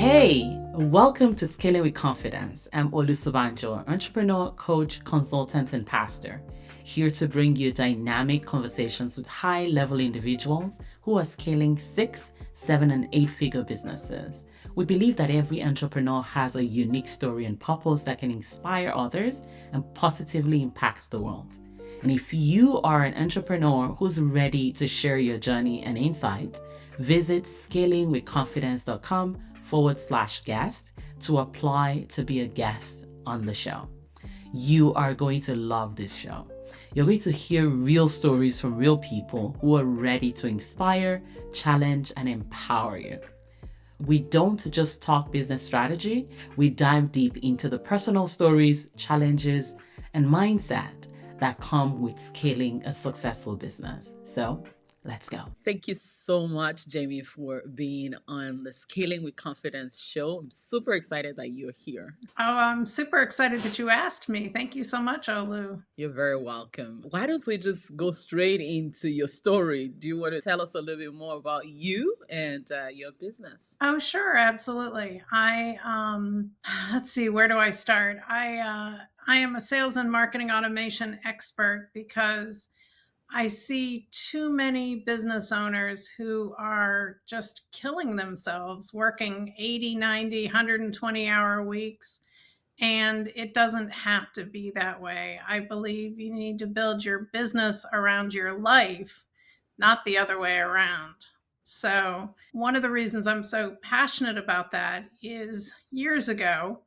Hey, welcome to Scaling with Confidence. I'm Olu Sobanjo, entrepreneur, coach, consultant, and pastor, here to bring you dynamic conversations with high-level individuals who are scaling 6, 7, and 8-figure businesses. We believe that every entrepreneur has a unique story and purpose that can inspire others and positively impact the world. And if you are an entrepreneur who's ready to share your journey and insight, visit scalingwithconfidence.com/guest to apply to be a guest on the show. You are going to love this show. You're going to hear real stories from real people who are ready to inspire, challenge, and empower you. We don't just talk business strategy, we dive deep into the personal stories, challenges, and mindset that come with scaling a successful business. So let's go. Thank you so much, Jamie, for being on the Scaling with Confidence show. I'm super excited that you're here. Oh, I'm super excited that you asked me. Thank you so much, Olu. You're very welcome. Why don't we just go straight into your story? Do you want to tell us a little bit more about you and your business? Oh, sure, absolutely. Let's see, where do I start? I am a sales and marketing automation expert because I see too many business owners who are just killing themselves working 80, 90, 120-hour weeks. And it doesn't have to be that way. I believe you need to build your business around your life, not the other way around. So, one of the reasons I'm so passionate about that is years ago,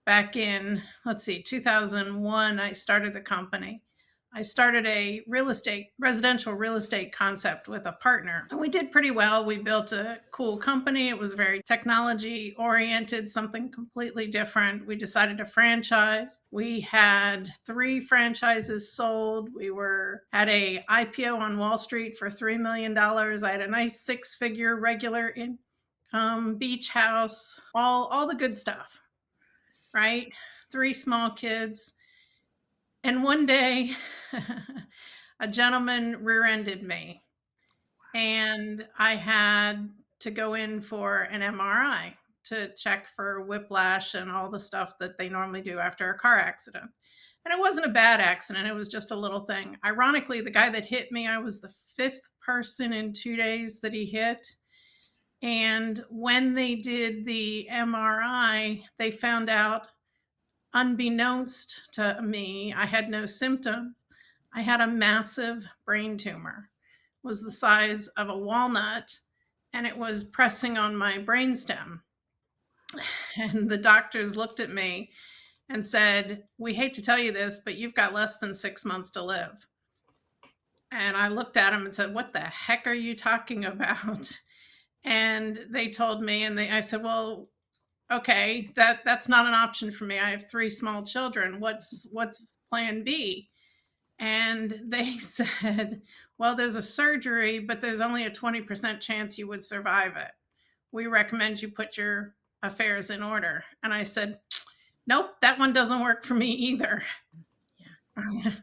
back in, 2001, I started the company. I started a residential real estate concept with a partner. And we did pretty well. We built a cool company. It was very technology oriented, something completely different. We decided to franchise. We had 3 franchises sold. We had a IPO on Wall Street for $3 million. I had a nice 6-figure regular income, beach house, all the good stuff, right? 3 small kids. And one day, a gentleman rear-ended me, and I had to go in for an MRI to check for whiplash and all the stuff that they normally do after a car accident. And it wasn't a bad accident, it was just a little thing. Ironically, the guy that hit me, I was the 5th person in 2 days that he hit. And when they did the MRI, they found out, unbeknownst to me, I had no symptoms. I had a massive brain tumor. It was the size of a walnut, and it was pressing on my brainstem. And the doctors looked at me and said, "We hate to tell you this, but you've got less than 6 months to live." And I looked at him and said, "What the heck are you talking about?" And they told me, I said, "Well, okay, that's not an option for me. I have 3 small children. What's plan B?" And they said, "Well, there's a surgery, but there's only a 20% chance you would survive it. We recommend you put your affairs in order." And I said, "Nope, that one doesn't work for me either." Yeah.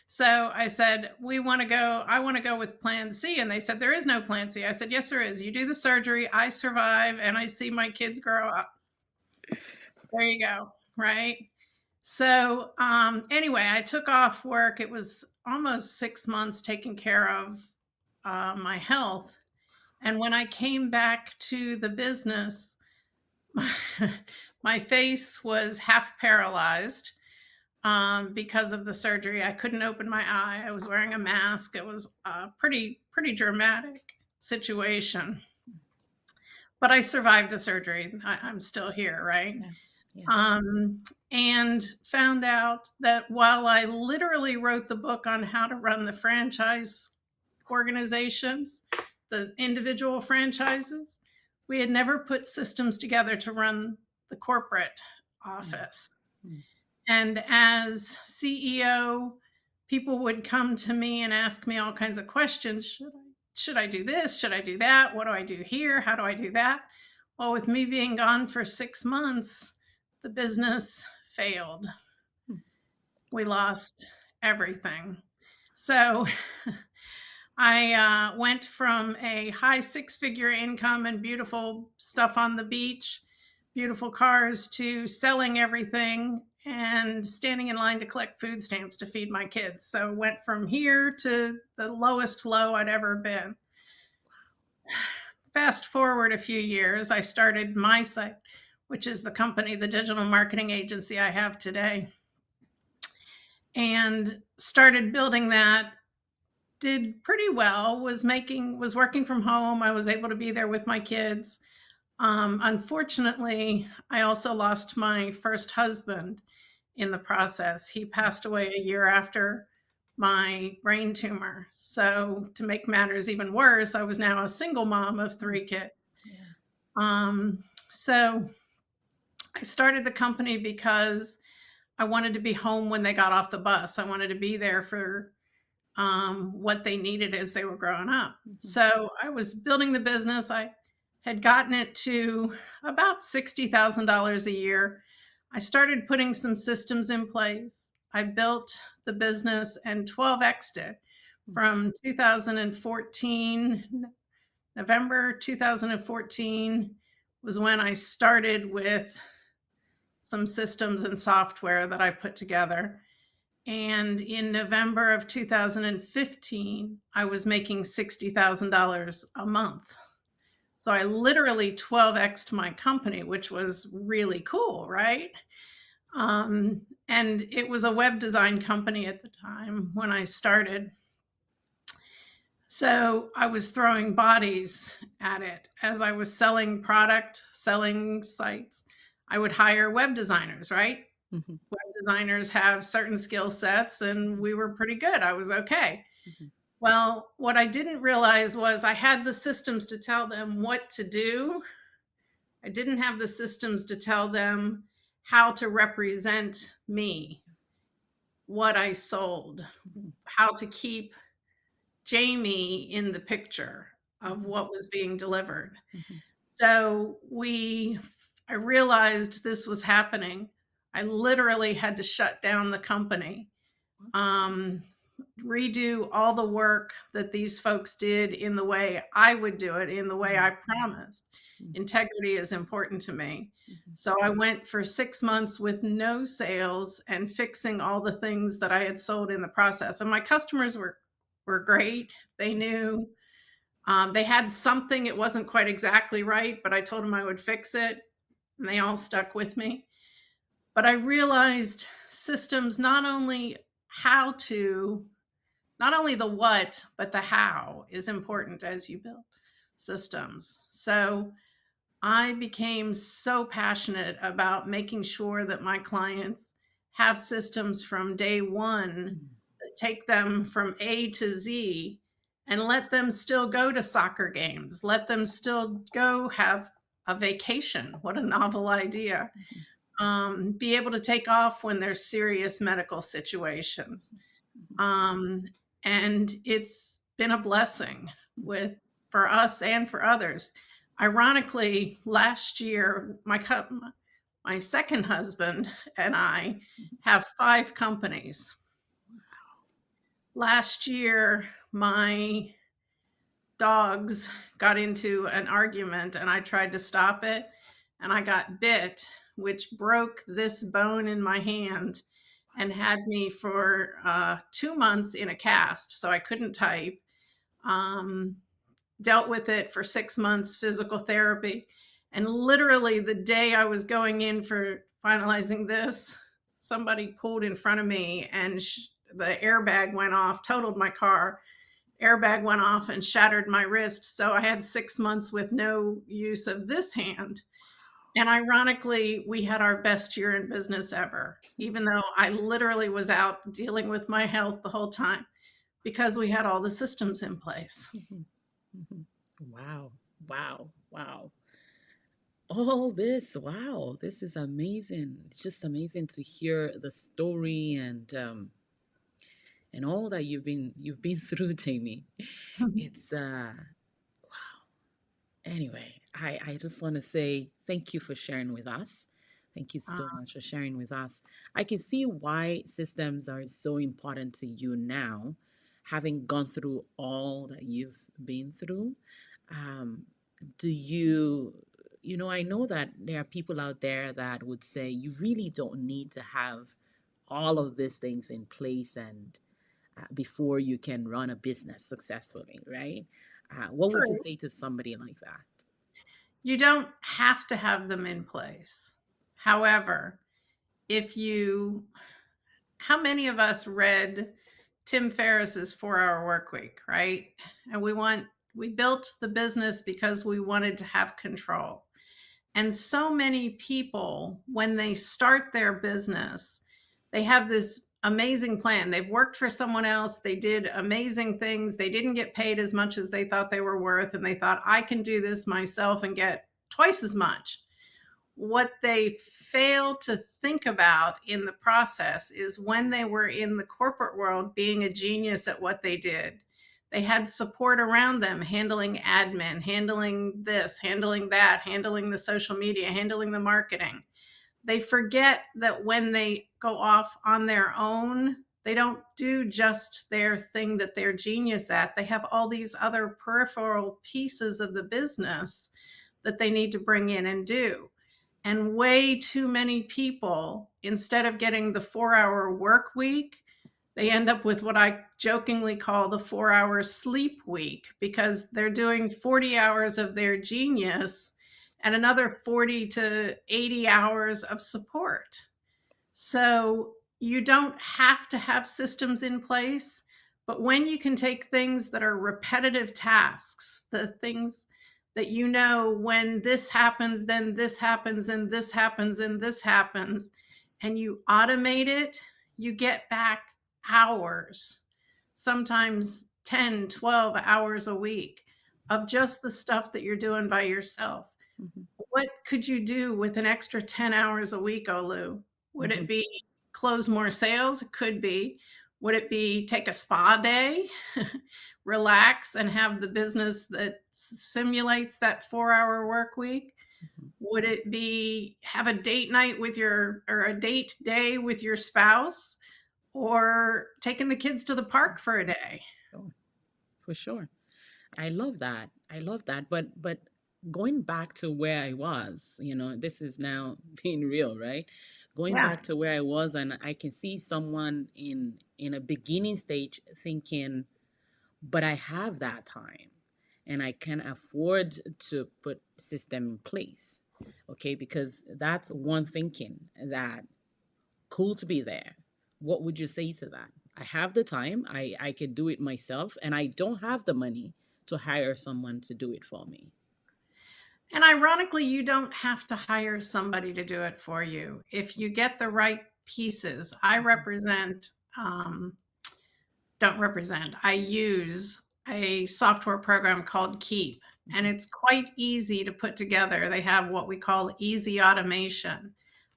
So I said, I want to go with plan C. And they said, "There is no plan C." I said, "Yes, there is. You do the surgery, I survive, and I see my kids grow up." There you go. Right. So anyway, I took off work. It was almost 6 months taking care of my health. And when I came back to the business, my face was half paralyzed because of the surgery. I couldn't open my eye. I was wearing a mask. It was a pretty dramatic situation. But I survived the surgery. I'm still here, right? Yeah. Yeah. And found out that while I literally wrote the book on how to run the franchise organizations, the individual franchises, we had never put systems together to run the corporate office. Mm-hmm. And as CEO, people would come to me and ask me all kinds of questions. Should I do this? Should I do that? What do I do here? How do I do that? Well, with me being gone for 6 months, the business failed. We lost everything. So I went from a high 6-figure income and beautiful stuff on the beach beautiful cars to selling everything and standing in line to collect food stamps to feed my kids. So went from here to the lowest low I'd ever been. Fast forward a few years, I started my site, which is the company, the digital marketing agency I have today, and started building that. Did pretty well, was working from home. I was able to be there with my kids. Unfortunately, I also lost my first husband in the process. He passed away a year after my brain tumor. So, to make matters even worse, I was now a single mom of 3 kids. Yeah. So I started the company because I wanted to be home when they got off the bus. I wanted to be there for what they needed as they were growing up. So I was building the business. I had gotten it to about $60,000 a year. I started putting some systems in place. I built the business and 12x'd it from 2014. November 2014 was when I started with some systems and software that I put together. And in November of 2015, I was making $60,000 a month. So I literally 12x'd my company, which was really cool, right? And it was a web design company at the time when I started. So I was throwing bodies at it as I was selling product, selling sites. I would hire web designers, right? Mhm. Web designers have certain skill sets, and we were pretty good. I was okay. Mhm. Well, what I didn't realize was I had the systems to tell them what to do. I didn't have the systems to tell them how to represent me, what I sold, Mhm. how to keep Jamie in the picture of Mhm. what was being delivered. Mhm. So I realized this was happening. I literally had to shut down the company, um, redo all the work that these folks did in the way I would do it, in the way I promised. Mhm. Integrity is important to me. Mhm. So I went for 6 months with no sales and fixing all the things that I had sold in the process. And my customers were great. They knew they had something. It wasn't quite exactly right, but I told them I would fix it, and they all stuck with me. But I realized systems how to not only the what, but the how is important as you build systems. So I became so passionate about making sure that my clients have systems from day one Mhm. that take them from A to Z and let them still go to soccer games, let them still go have a vacation. What a novel idea. Mhm. Be able to take off when there's serious medical situations. Mhm. Um, and it's been a blessing with for us and for others. Ironically, last year, my second husband and I have 5 companies. Last year, my dogs got into an argument and I tried to stop it, and I got bit, which broke this bone in my hand and had me for 2 months in a cast. So I couldn't type. Um, Dealt with it for 6 months, physical therapy. And literally, the day I was going in for finalizing this, somebody pulled in front of me and the airbag went off, totaled my car. Airbag went off and shattered my wrist. So I had 6 months with no use of this hand. And ironically, we had our best year in business ever, even though I literally was out dealing with my health the whole time because we had all the systems in place. Mhm. Mhm. Wow. Wow. Wow. All this. Wow. This is amazing. It's just amazing to hear the story and all that you've been through, Jamie. It's anyway, I just want to say thank you for sharing with us. Thank you so much for sharing with us. I can see why systems are so important to you now, having gone through all that you've been through. Um, do you I know that there are people out there that would say you really don't need to have all of these things in place and before you can run a business successfully, right? What would you True. say to somebody like that? You don't have to have them in place. However, if you how many of us read Tim Ferriss's 4-Hour Work Week, right? And we built the business because we wanted to have control. And so many people, when they start their business, they have this amazing plan. They've worked for someone else, they did amazing things, they didn't get paid as much as they thought they were worth, and they thought, I can do this myself and get twice as much. What they fail to think about in the process is when they were in the corporate world being a genius at what they did, they had support around them handling admin, handling this, handling that, handling the social media, handling the marketing. They forget that when they go off on their own, they don't do just their thing that they're genius at. They have all these other peripheral pieces of the business that they need to bring in and do. And way too many people, instead of getting the 4-hour work week, they end up with what I jokingly call the 4-hour sleep week, because they're doing 40 hours of their genius and another 40 to 80 hours of support. So you don't have to have systems in place, but when you can take things that are repetitive tasks, the things that when this happens, then this happens, and this happens, and this happens, and you automate it, you get back hours, sometimes 10, 12 hours a week of just the stuff that you're doing by yourself. Mhm. What could you do with an extra 10 hours a week, Olu? Would it Mhm. be close more sales? It could be. Would it be take a spa day, relax, and have the business that simulates that 4-hour work week? Mhm. Would it be have a date night or a date day with your spouse, or taking the kids to the park for a day? Sure. For sure. I love that. I love that. But going back to where I was, this is now being real, right? Going Yeah. back to where I was, and I can see someone in a beginning stage thinking, but I have that time and I can afford to put system in place. Okay, because that's one thinking that cool to be there. What would you say to that? I have the time, I could do it myself, and I don't have the money to hire someone to do it for me. And ironically, you don't have to hire somebody to do it for you. If you get the right pieces, um, I use a software program called Keep, and Mhm. it's quite easy to put together. They have what we call easy automation.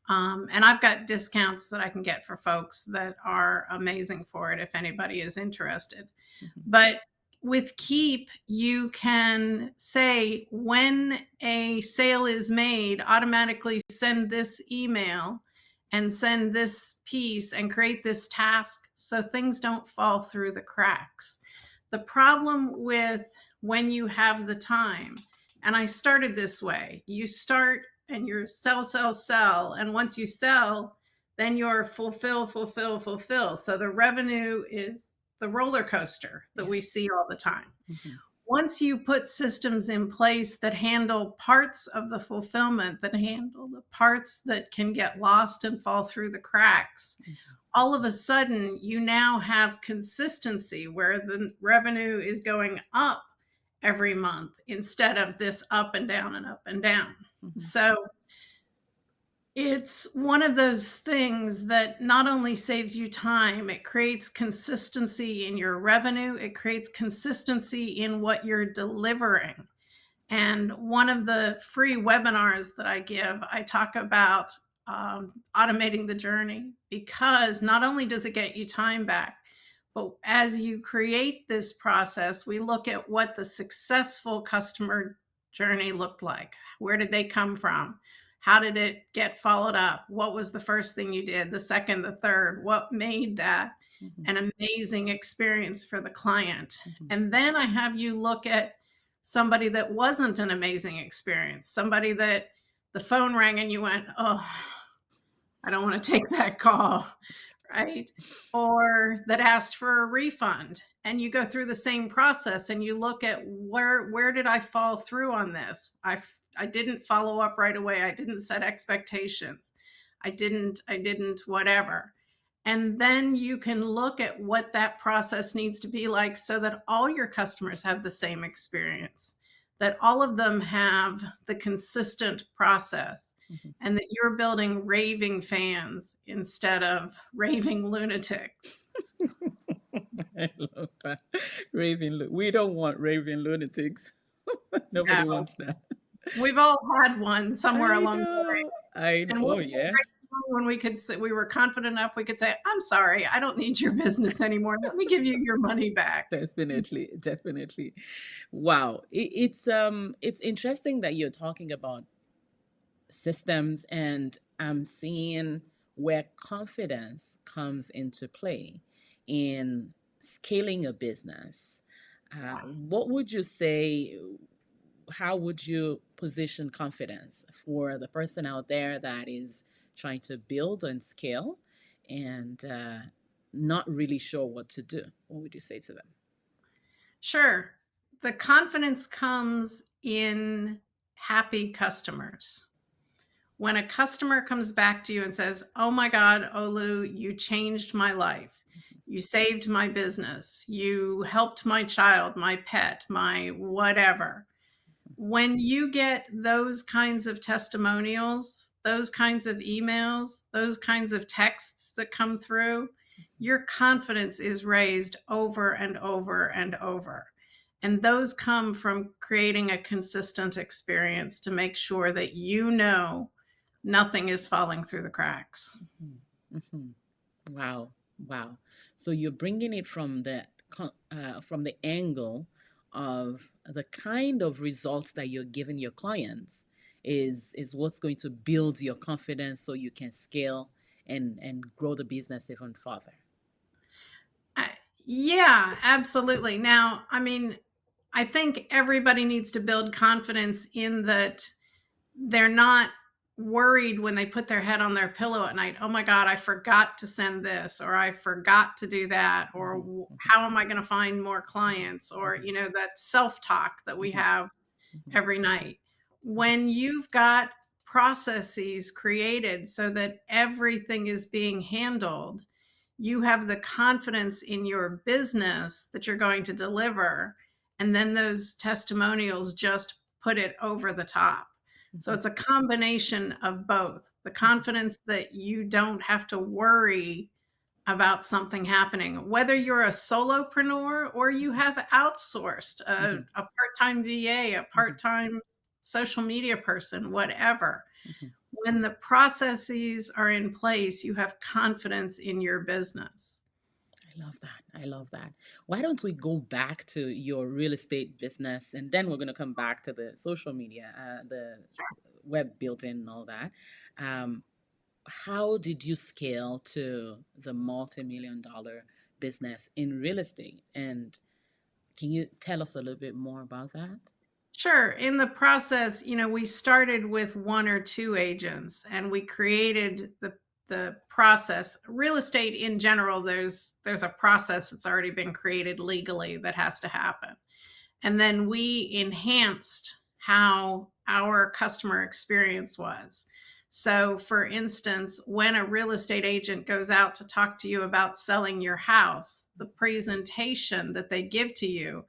And I've got discounts that I can get for folks that are amazing for it if anybody is interested. Mhm. But with Keep, you can say when a sale is made, automatically send this email and send this piece and create this task so things don't fall through the cracks. The problem with when you have the time, and I started this way, you start and you're sell, sell, sell. And once you sell, then you're fulfill, fulfill, fulfill. So the revenue is the roller coaster that Yeah. we see all the time. Mhm. Once you put systems in place that handle parts of the fulfillment, that handle the parts that can get lost and fall through the cracks, Mhm. all of a sudden you now have consistency where the revenue is going up every month instead of this up and down and up and down. Mhm. So it's one of those things that not only saves you time, it creates consistency in your revenue, it creates consistency in what you're delivering. And one of the free webinars that I give, I talk about automating the journey, because not only does it get you time back, but as you create this process, we look at what the successful customer journey looked like. Where did they come from? How did it get followed up? What was the first thing you did? The second, the third? What made that Mhm. an amazing experience for the client? Mhm. And then I have you look at somebody that wasn't an amazing experience, somebody that the phone rang and you went, oh, I don't want to take that call, right? Or that asked for a refund. And you go through the same process and you look at where did I fall through on this? I didn't follow up right away. I didn't set expectations. I didn't whatever. And then you can look at what that process needs to be like so that all your customers have the same experience, that all of them have the consistent process, Mhm. and that you're building raving fans instead of raving lunatics. I love that. We don't want raving lunatics. No, Nobody wants that. we've all had one somewhere I along the way. know. I know. And Oh, wasn't it yes. great when we could say we were confident enough we could say, I'm sorry, I don't need your business anymore. Let me give you your money back. Definitely, definitely. Wow. It's interesting that you're talking about systems, and I'm seeing where confidence comes into play in scaling a business. What would you say? How would you position confidence for the person out there that is trying to build and scale and not really sure what to do? What would you say to them? Sure. The confidence comes in happy customers. When a customer comes back to you and says, oh my God, Olu, you changed my life. You saved my business. You helped my child, my pet, my whatever. When you get those kinds of testimonials, those kinds of emails, those kinds of texts that come through, your confidence is raised over and over and over. And those come from creating a consistent experience to make sure that you know nothing is falling through the cracks. Mhm. Mhm. Wow, wow. So you're bringing it from the angle of the kind of results that you're giving your clients is what's going to build your confidence so you can scale and grow the business even further. I, yeah, absolutely. Now, I mean, I think everybody needs to build confidence in that they're not worried when they put their head on their pillow at night. Oh my God, I forgot to send this, or I forgot to do that, or Mhm, mhm, how am I going to find more mhm, clients, or, mhm, that self talk that we mhm, have mhm, every night. mhm, When you've got processes created so that everything is being handled, you have the confidence in your business that you're going to deliver. And then those testimonials just put it over the top. So mhm, it's a combination of both the mhm, confidence that you don't have to worry about something happening, whether you're a solopreneur or you have outsourced mhm, a part-time VA, a mhm, part-time social media person, whatever. mhm. When the processes are in place, you have confidence in your business. I love that. I love that. Why don't we go back to your real estate business, and then we're going to come back to the social media, the web building and all that. Um, how did you scale to the multi-million dollar business in real estate? And can you tell us a little bit more about that? Sure. In the process, we started with one or two agents and we created the process. Real estate in general, there's a process that's already been created legally that has to happen. And then we enhanced how our customer experience was. So, for instance, when a real estate agent goes out to talk to you about selling your house, the presentation that they give to you,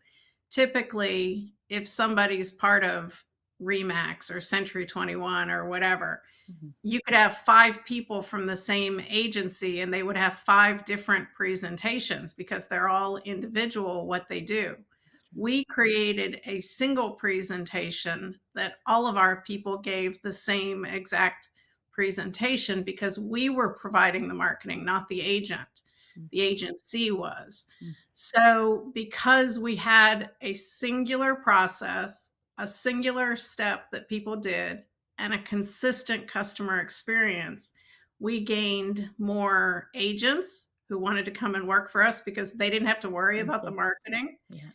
typically, if somebody's part of Remax or Century 21 or whatever, Mhm. you could have five people from the same agency and they would have five different presentations because they're all individual what they do. That's true. We created a single presentation that all of our people gave the same exact presentation because we were providing the marketing, not the agent. Mm, The agency was. mm, So, because we had a singular process, a singular step that people did, and a consistent customer experience, we gained more agents who wanted to come and work for us because they didn't have to worry about the simple. marketing. Yeah.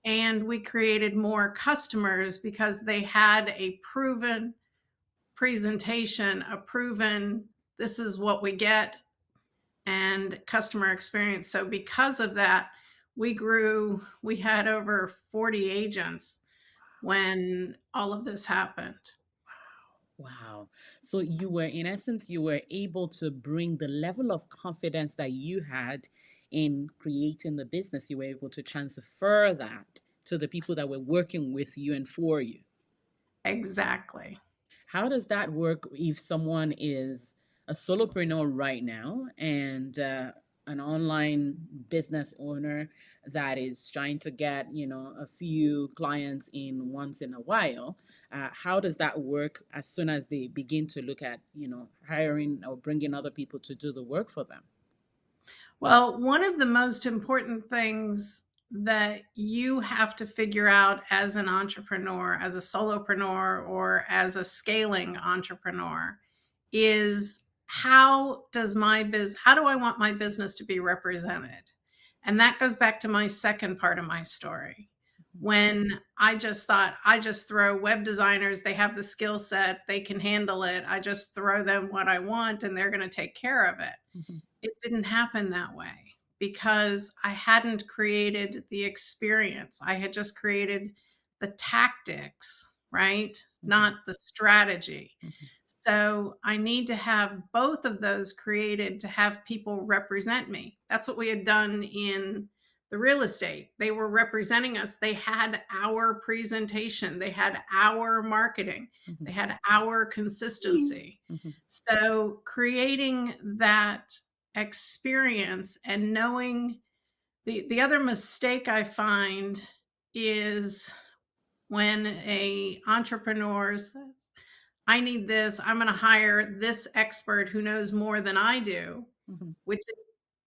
and we created more customers because they had a proven presentation, a proven this is what we get, and customer experience. So because of that, we grew. We had over 40 agents when all of this happened. Wow. So you were, in essence, you were able to bring the level of confidence that you had in creating the business, you were able to transfer that to the people that were working with you and for you. Exactly. How does that work if someone is a solopreneur right now and an online business owner that is trying to get, a few clients in once in a while? How does that work as soon as they begin to look at, hiring or bringing other people to do the work for them? Well, one of the most important things that you have to figure out as an entrepreneur, as a solopreneur, or as a scaling entrepreneur is how do I want my business to be represented? And that goes back to my second part of my story. When I just thought I just throw web designers, they have the skill set, they can handle it. I just throw them what I want and they're going to take care of it. Mhm, It didn't happen that way because I hadn't created the experience. I had just created the tactics, right? mhm, Not the strategy. mhm, So I need to have both of those created to have people represent me. That's what we had done in the real estate. They were representing us. They had our presentation, they had our marketing, mhm, they had our consistency. mhm, So creating that experience and knowing the other mistake I find is when a entrepreneur says, I need this, I'm going to hire this expert who knows more than I do, mhm, which is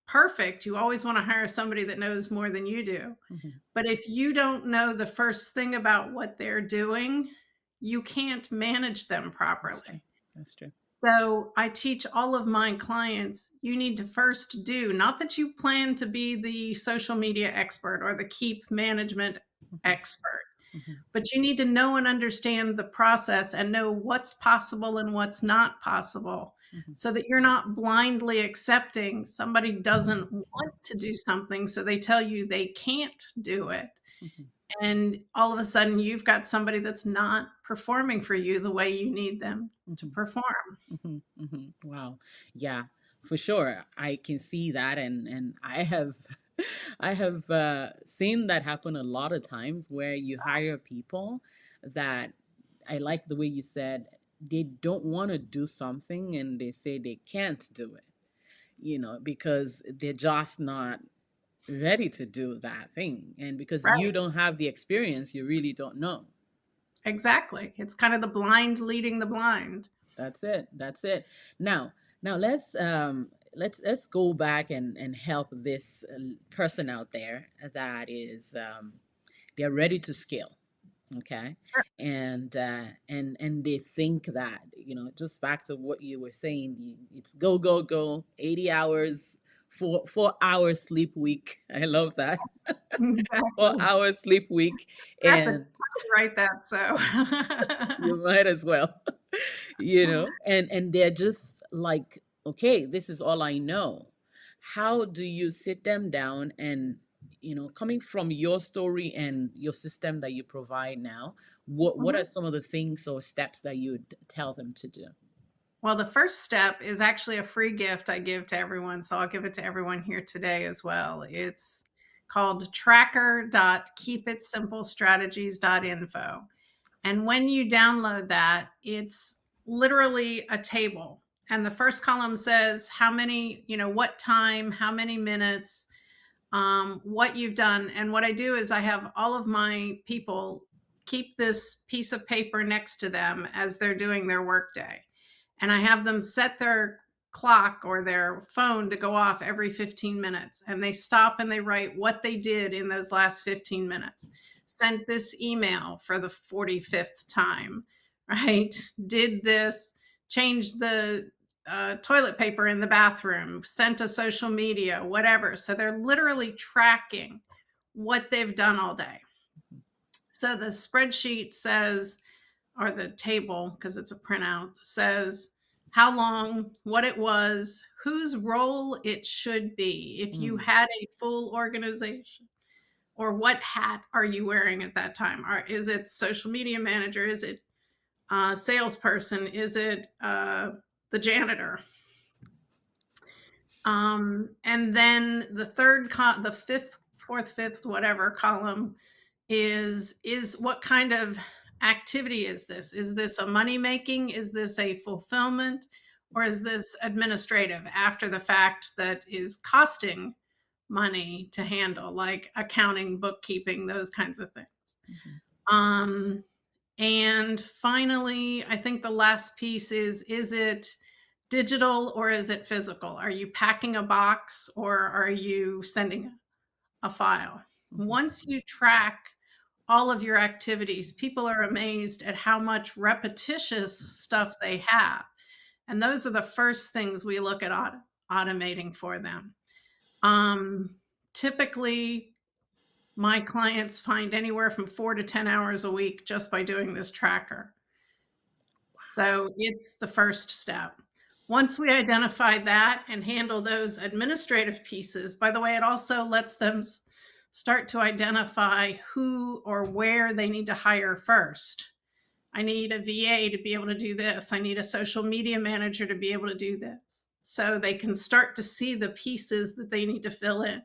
perfect. You always want to hire somebody that knows more than you do. mhm. But if you don't know the first thing about what they're doing, you can't manage them That's true. properly. That's true. So I teach all of my clients, you need to first do, not that you plan to be the social media expert or the keep management Mhm, expert, mhm, but you need to know and understand the process and know what's possible and what's not possible mhm, so that you're not blindly accepting somebody doesn't want to do something. So they tell you they can't do it. mhm. And all of a sudden, you've got somebody that's not performing for you the way you need them to Mhm, perform. mhm, mhm. Wow. Yeah, for sure. I can see that, and I have I have seen that happen a lot of times where you hire people that, I like the way you said, they don't want to do something and they say they can't do it, because they're just not ready to do that thing. And because you Right. don't have the experience, you really don't know. Exactly. It's kind of the blind leading the blind. That's it. That's it. Now, let's go back and help this person out there that is they're ready to scale. Okay, Sure. and they think that, just back to what you were saying, it's go go go, 80 hours, 4 hours sleep week. I love that. four Exactly. hours sleep week, I have to and copyright that. So, you might as well. And they're just like, okay, this is all I know. How do you sit them down and, coming from your story and your system that you provide now, what are Mhm. some of the things or steps that you would tell them to do? Well, the first step is actually a free gift I give to everyone. So I'll give it to everyone here today as well. It's called tracker.keepitsimple.strategies.info. And when you download that, it's literally a table. And the first column says how many, what time, how many minutes, what you've done. And what I do is I have all of my people keep this piece of paper next to them as they're doing their workday. And I have them set their clock or their phone to go off every 15 minutes. And they stop and they write what they did in those last 15 minutes. Sent this email for the 45th time, right? Did this, changed the toilet paper in the bathroom, sent to social media, whatever. So they're literally tracking what they've done all day. So the spreadsheet says, or the table, because it's a printout, says how long, what it was, whose role it should be. If you had a full organization, or what hat are you wearing at that time? Is it social media manager? Is it salesperson? Is it the janitor? And then the the fifth, fourth, fifth, whatever column is what kind of activity is this? Is this a money making? Is this a fulfillment? Or is this administrative after the fact that is costing money to handle, like accounting, bookkeeping, those kinds of things? Um, and finally, I think the last piece is it digital or is it physical? Are you packing a box or are you sending a file? Once you track all of your activities, people are amazed at how much repetitious stuff they have. And those are the first things we look at automating for them. Typically, my clients find anywhere from 4 to 10 hours a week just by doing this tracker. So it's the first step. Once we identify that and handle those administrative pieces, by the way, it also lets them start to identify who or where they need to hire first. I need a VA to be able to do this. I need a social media manager to be able to do this. So they can start to see the pieces that they need to fill in.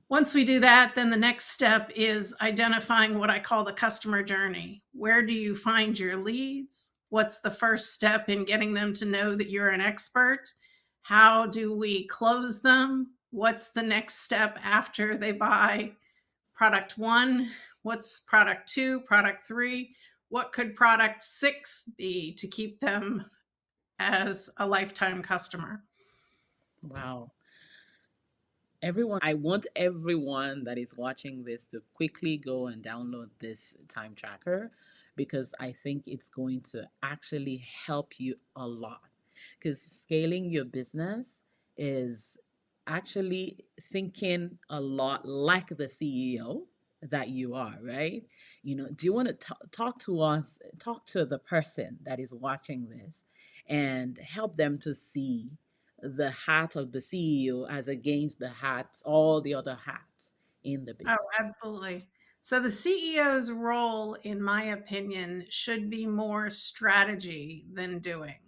Once we do that, then the next step is identifying what I call the customer journey. Where do you find your leads? What's the first step in getting them to know that you're an expert? How do we close them? What's the next step after they buy product 1? What's product 2, product 3? What could product 6 be to keep them as a lifetime customer? Wow. Everyone, I want everyone that is watching this to quickly go and download this time tracker, because I think it's going to actually help you a lot. Because scaling your business is actually thinking a lot like the CEO that you are, right? Do you want to talk to us, talk to the person that is watching this, and help them to see the hat of the CEO as against the hats, all the other hats in the Oh, business? absolutely. So the CEO's role, in my opinion, should be more strategy than doing.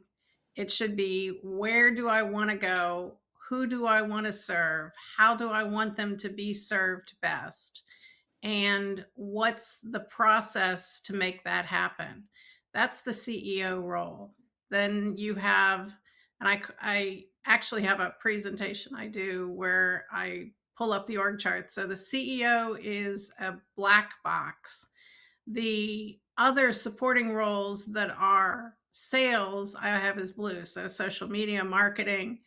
It should be, where do I want to go? Who do I want to serve? How do I want them to be served best? And what's the process to make that happen? That's the CEO role. Then you have, and I actually have a presentation I do where I pull up the org chart. So the CEO is a black box. The other supporting roles that are sales, I have as blue. So social media, marketing,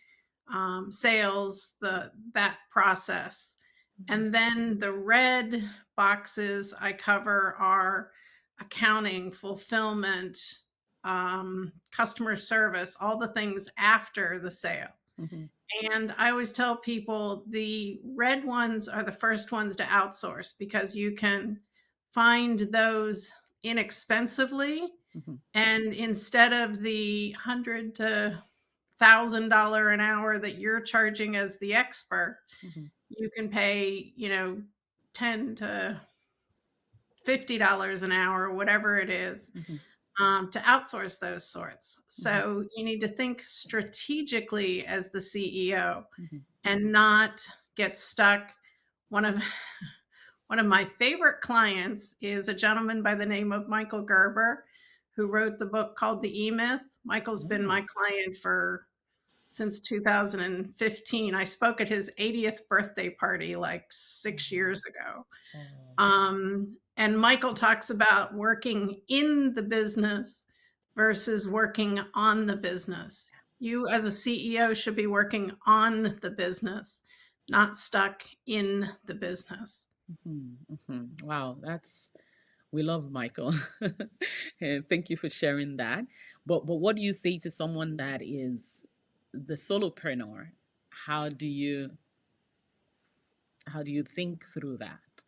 sales, that process. And then the red boxes I cover are accounting, fulfillment, customer service, all the things after the sale. Mhm. And I always tell people the red ones are the first ones to outsource because you can find those inexpensively. Mhm. And instead of the $100 to $1,000 an hour that you're charging as the expert, Mhm. you can pay, $10 to $50 an hour, whatever it is, Mhm. to outsource those sorts. Mhm. So you need to think strategically as the CEO Mhm. and not get stuck. One of one of my favorite clients is a gentleman by the name of Michael Gerber, who wrote the book called The E-Myth. Michael's been my Mm. client since 2015. I spoke at his 80th birthday party like 6 years ago. Oh. And Michael talks about working in the business versus working on the business. You, as a CEO, should be working on the business, not stuck in the business. Mhm. Mhm. Wow, we love Michael. And thank you for sharing that. But what do you say to someone that is the solopreneur? How do you how do you think through that?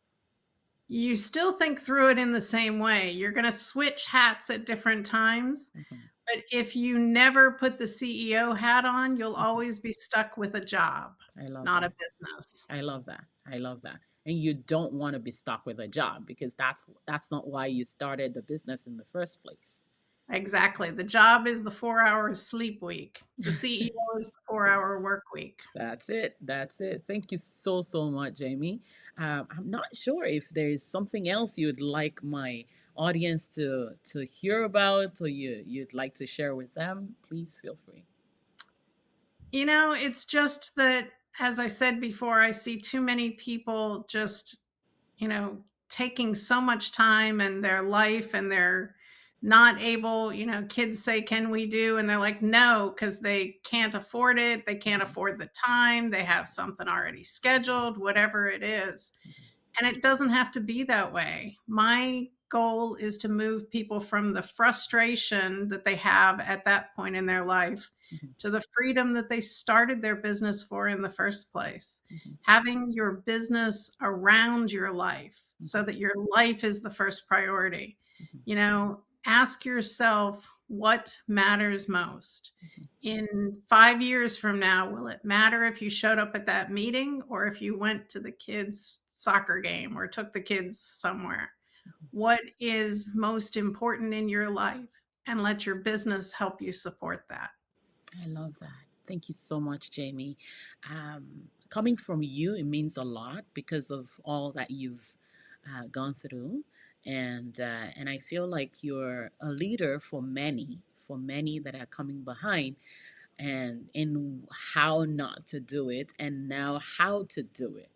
you still think through it in the same way. You're going to switch hats at different times. Mhm. But if you never put the CEO hat on, you'll Mhm. always be stuck with a job, I love not a that. business. I love that. I love that. And you don't want to be stuck with a job because that's not why you started the business in the first place. Exactly. The job is the 4 hour sleep week. The CEO is the 4 hour work week. That's it. That's it. Thank you so, so much, Jamie. I'm not sure if there is something else you'd like my audience to hear about or you'd like to share with them. Please feel free. It's just that, as I said before, I see too many people just, you know, taking so much time in their life and they're not able, kids say, "Can we do?" And they're like, "No," because they can't afford it. They can't Mhm. afford the time. They have something already scheduled, whatever it is. Mhm. And it doesn't have to be that way. My goal is to move people from the frustration that they have at that point in their life Mhm. to the freedom that they started their business for in the first place. Mhm. Having your business around your life so Mhm. that your life is the first priority. Mhm. Ask yourself what matters most. Mhm. In 5 years from now, will it matter if you showed up at that meeting or if you went to the kids' soccer game or took the kids somewhere? What is most important in your life? And let your business help you support that. I love that. Thank you so much, Jamie. Coming from you, it means a lot because of all that you've gone through, and I feel like you're a leader for many that are coming behind, and in how not to do it, and now how to do it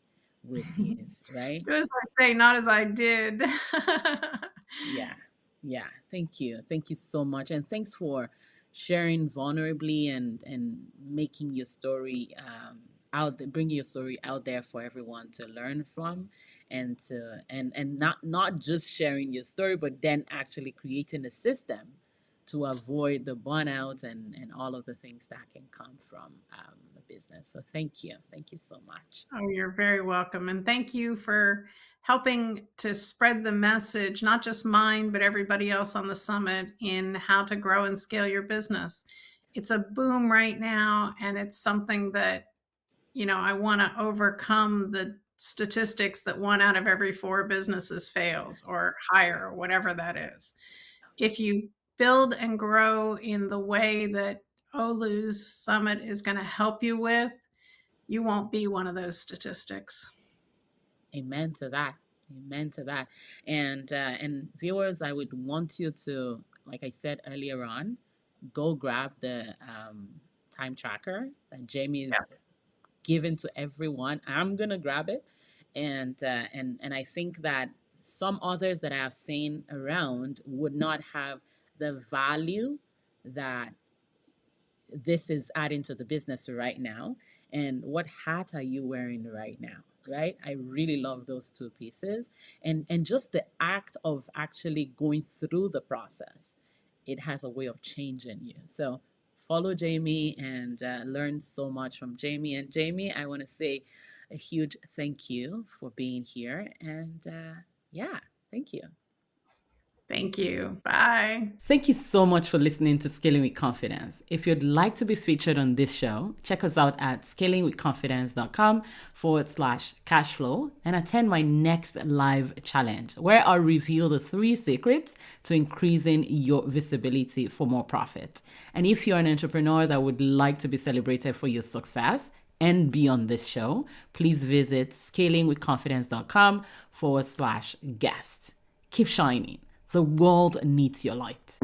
with ease, right? Do as I say, not as I did. Yeah, yeah. Thank you. Thank you so much. And thanks for sharing vulnerably and making your story out there, bringing your story out there for everyone to learn from and not just sharing your story, but then actually creating a system to avoid the burnout and all of the things that can come from the business. So thank you. Thank you so much. Oh, you're very welcome. And thank you for helping to spread the message, not just mine, but everybody else on the summit in how to grow and scale your business. It's a boom right now, and it's something that, I want to overcome the statistics that 1 out of every 4 businesses fails or higher, or whatever that is. If you build and grow in the way that Olu's summit is going to help you with, you won't be one of those statistics. Amen to that. Amen to that. And viewers, I would want you to, like I said earlier on, go grab the time tracker that Jamie is giving to everyone. I'm gonna grab it, and I think that some others that I have seen around would not have the value that this is adding to the business right now, and what hat are you wearing right now, right? I really love those two pieces, and just the act of actually going through the process, it has a way of changing you. So follow Jamie and learn so much from Jamie. And Jamie, I want to say a huge thank you for being here, and yeah, thank you. Thank you. Bye. Thank you so much for listening to Scaling with Confidence. If you'd like to be featured on this show, check us out at scalingwithconfidence.com/cashflow and attend my next live challenge where I'll reveal the 3 secrets to increasing your visibility for more profit. And if you're an entrepreneur that would like to be celebrated for your success and be on this show, please visit scalingwithconfidence.com/guest. Keep shining. The world needs your light.